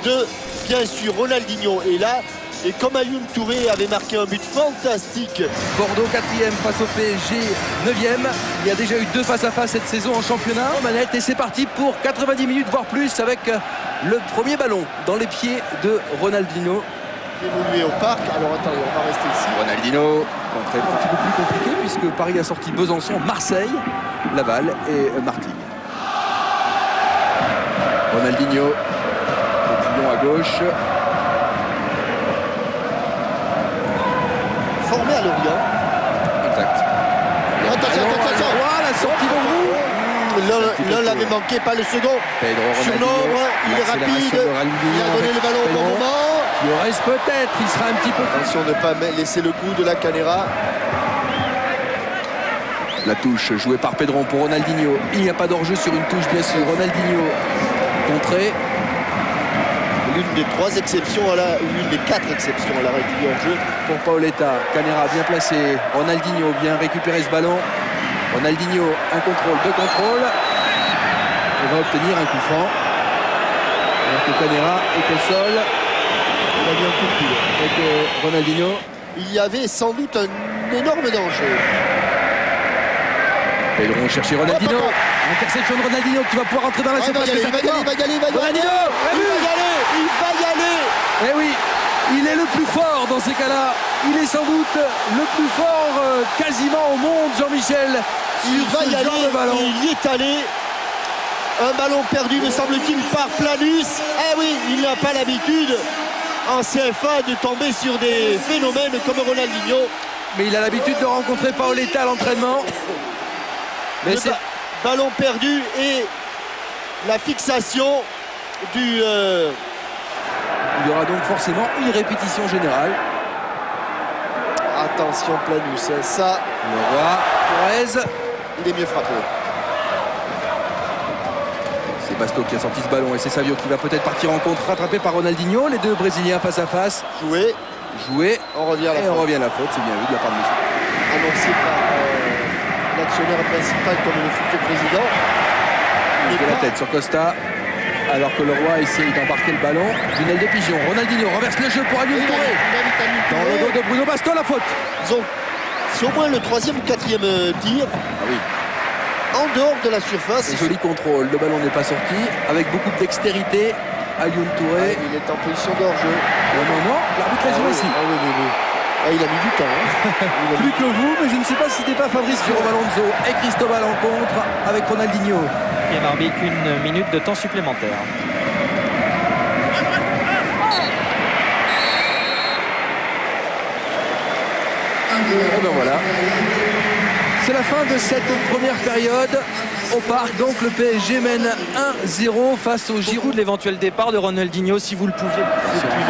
2, bien sûr, Ronaldinho est là. Et comme Ayoun Touré avait marqué un but fantastique. Bordeaux 4e face au PSG 9e. Il y a déjà eu 2 face-à-face cette saison en championnat. En manette, et c'est parti pour 90 minutes voire plus avec le premier ballon dans les pieds de Ronaldinho. Évolué au parc. Alors attendez, on va rester ici. Ronaldinho, contrée un petit peu plus compliqué puisque Paris a sorti Besançon, Marseille, Laval et Martigues. Ronaldinho, continuons à gauche. Formé à Lorient. Exact. Attention. Voilà, sortie de L'un l'avait manqué, pas le second. Pedro Sur Ronaldinho. l'ombre, il est rapide. Il a donné le ballon au bon moment. Flores peut-être, il sera un petit peu... Attention de ne pas laisser le coup de la Canera. La touche jouée par Pedron pour Ronaldinho. Il n'y a pas d'enjeu sur une touche, bien sûr. Ronaldinho contré. L'une des 3 exceptions, l'une des 4 exceptions à la règle du hors-jeu. Pour Paoletta, Canera bien placé. Ronaldinho vient récupérer ce ballon. Ronaldinho, un contrôle, 2 contrôles. Il va obtenir un coup franc. Alors que Canera est au sol. Il a mis un coup de pied. Avec Ronaldinho. Il y avait sans doute un énorme danger. Pedron chercher Ronaldinho. Hop. Interception de Ronaldinho qui va pouvoir entrer dans la surface. Il va y aller. Ronaldinho, Il va y aller. Eh oui, il est le plus fort dans ces cas-là. Il est sans doute le plus fort quasiment au monde, Jean-Michel. Il va y aller. Ballon. Il y est allé. Un ballon perdu, me semble-t-il, par Planus. Eh oui, il n'a pas l'habitude en CFA de tomber sur des phénomènes comme Ronaldinho. Mais il a l'habitude de rencontrer Paoletta à l'entraînement. Mais c'est ballon perdu et la fixation du... Il y aura donc forcément une répétition générale. Attention Planus, ça... Le roi, Flores. Il est mieux frappé. C'est Basto qui a sorti ce ballon et c'est Savio qui va peut-être partir en contre, rattrapé par Ronaldinho. Les 2 Brésiliens face à face. Joué. On revient à la faute, c'est bien vu de la part de monsieur. Annoncé par l'actionnaire principal comme le futur président. Il de la tête sur Costa. Alors que le roi essaye d'embarquer le ballon d'une aile de pigeon. Ronaldinho renverse le jeu pour Ayoun Touré. Dans le dos de Bruno Basto, la faute. C'est au moins le 3e ou 4e tir. Ah oui. En dehors de la surface. Joli contrôle, le ballon n'est pas sorti. Avec beaucoup de dextérité, Ayoun Touré. Il est en position d'hors-jeu. Non, l'arbitre a joué ici. Il a mis du temps. Plus que vous, mais je ne sais pas si c'était pas Fabrice Alonso et Cristobal en contre avec Ronaldinho. Il arbitre 1 minute de temps supplémentaire. Et ben voilà. C'est la fin de cette première période au parc. Donc le PSG mène 1-0 face au Giroud. De l'éventuel départ de Ronaldinho si vous le pouviez. C'est une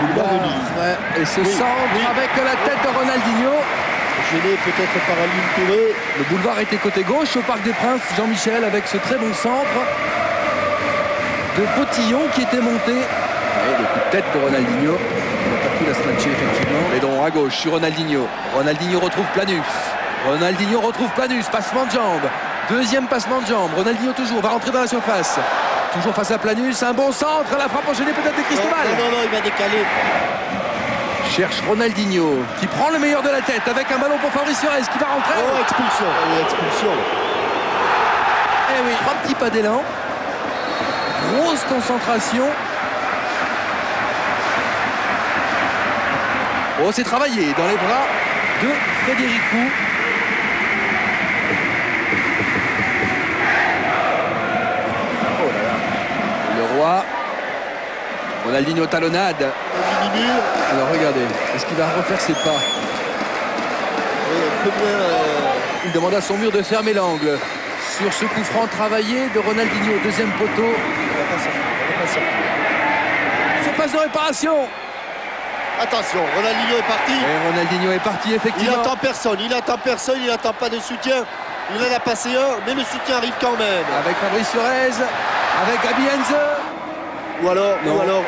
boulevard de Nice. Et ce centre avec la tête de Ronaldinho. Gêné peut-être par Ayoun Touré. Le boulevard était côté gauche au Parc des Princes. Jean-Michel avec ce très bon centre de Potillon qui était monté. Et le coup de tête de Ronaldinho. Il n'a pas pu la snatcher effectivement. Et donc à gauche sur Ronaldinho. Ronaldinho retrouve Planus. Passement de jambe. 2e passement de jambe. Ronaldinho toujours va rentrer dans la surface. Toujours face à Planus. Un bon centre. La frappe enchaînée peut-être de Cristobal. Non, il va décaler. Cherche Ronaldinho qui prend le meilleur de la tête avec un ballon pour Fabrice Flores qui va rentrer. Expulsion. Eh oui, 3 petits pas d'élan. Grosse concentration. Oh, c'est travaillé dans les bras de Frédéricou. Oh là là. Le roi. Ronaldinho talonnade. Alors regardez, est-ce qu'il va refaire ses pas? Il demande à son mur de fermer l'angle. Sur ce coup franc travaillé de Ronaldinho, 2e poteau. Surface de réparation. Attention, Ronaldinho est parti. Et Ronaldinho est parti effectivement. Il attend pas de soutien. Il en a passé un, mais le soutien arrive quand même. Avec Fabrice Flores, avec Gabi Heinze. Ou alors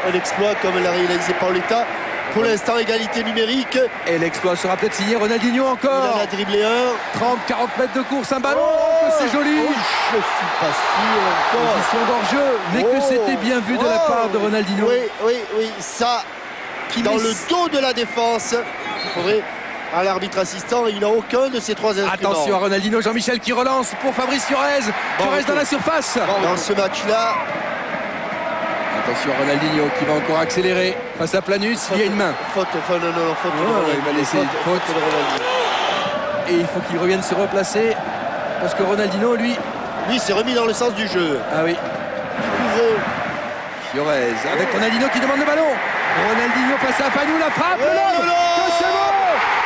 un exploit comme l'a réalisé Paoletta. Pour l'instant, égalité numérique. Et l'exploit sera peut-être signé. Ronaldinho Il en encore. a dribblé un. 30-40 mètres de course, un ballon. Oh, que c'est joli. Oh, je suis pas sûr encore. Position d'hors-jeu. Mais que Oh. c'était bien vu de la part de Ronaldinho. Oui, ça, Qui dans met- le dos de la défense. Il faudrait à l'arbitre assistant, il n'a aucun de ces trois instruments. Attention à Ronaldinho, Jean-Michel qui relance pour Fabrice Fiorez. Fiorez dans la surface. Dans ce match-là, Attention à Ronaldinho qui va encore accélérer face à Planus. Il y a une main. faute de Oh, Ronaldinho. il va laisser une faute. de Ronaldinho. Et il faut qu'il revienne se replacer. Parce que Ronaldinho, lui. Lui, s'est remis dans le sens du jeu. Ah oui. Fiorez avec Ronaldinho qui demande le ballon. Ronaldinho face à Panou, la frappe. Oh là Le là. que c'est bon.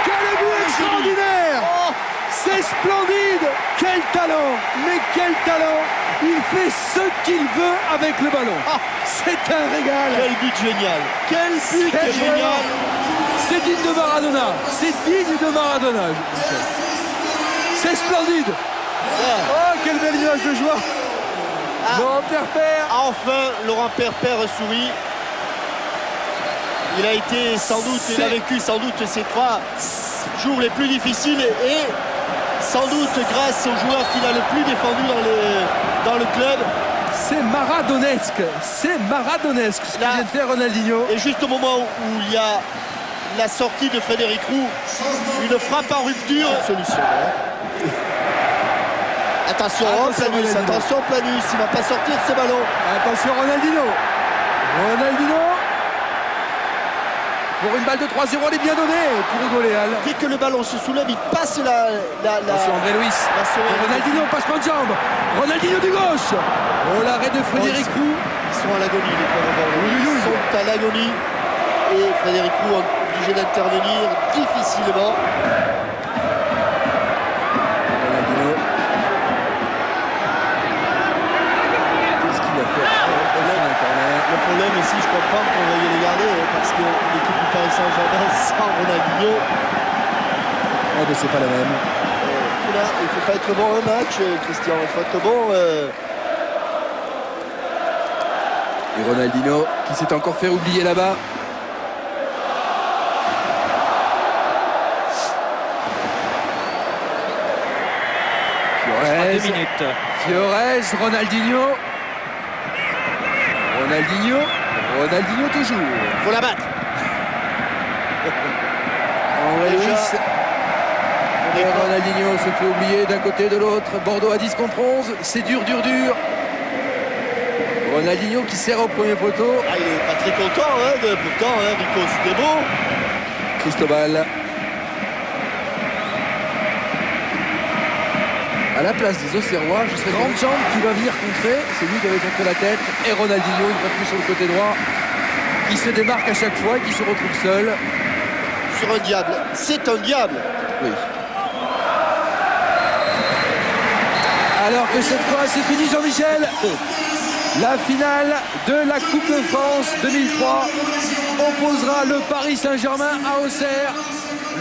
Quel but extraordinaire. Oh, C'est splendide. Quel talent. Mais quel talent. Il fait ce qu'il veut avec le ballon. Ah. C'est un régal. quel but génial. Quel but C'est génial. C'est digne de Maradona. C'est digne de Maradona. C'est splendide. Oh, quelle belle image de joie. Ah. Laurent Perpère. Enfin, Laurent Perpère sourit. Il a été sans doute, il a vécu sans doute ces 3 jours les plus difficiles et sans doute grâce au joueur qu'il a le plus défendu dans le club. C'est maradonesque. C'est maradonesque ce que Là. vient de faire Ronaldinho. Et juste au moment où il y a la sortie de Frédéric Roux, une frappe en rupture. Solution. Attention, Attention, Planus, Ronaldinho. attention Planus, il va pas sortir ce ballon. Attention Ronaldinho. Ronaldinho. Pour une balle de 3-0, elle est bien donnée pour Hugo Léal. Dès que le ballon se soulève, il passe la Attention André Luis. Et Ronaldinho, passement de jambe. Ronaldinho du gauche. Oh, l'arrêt de Frédéric Roux. Ils sont à l'agonie, les Colombiens. Oui, oui, oui. Ils sont à l'agonie. Et Frédéric Roux est obligé d'intervenir difficilement. Ronaldinho. Qu'est-ce qu'il va faire? Le problème ici, je comprends qu'on veuille les garder parce que l'équipe du Paris Saint-Germain sans Ronaldinho, Oh, ben c'est pas la même. là, il ne faut pas être bon un match, Christian. Il faut être bon. Et Ronaldinho qui s'est encore fait oublier là-bas. À 2 Fiorez. minutes. Fiorez, Ronaldinho. Ronaldinho toujours. Il faut la battre. André Déjà. Luis. Et Ronaldinho se fait oublier d'un côté de l'autre. Bordeaux à 10 contre 11. C'est dur. Ronaldinho qui sert au premier poteau. Ah, il n'est pas très content, pourtant, Rico, c'était beau. Cristobal. À la place des Auxerrois, je serais grande jambe qui va venir contrer. C'est lui qui avait contré la tête. Et Ronaldinho, une fois de plus sur le côté droit, qui se démarque à chaque fois et qui se retrouve seul. Sur un diable. C'est un diable. Oui. Alors que cette fois, c'est fini, Jean-Michel. La finale de la Coupe de France 2003 opposera le Paris Saint-Germain à Auxerre,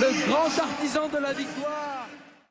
le grand artisan de la victoire.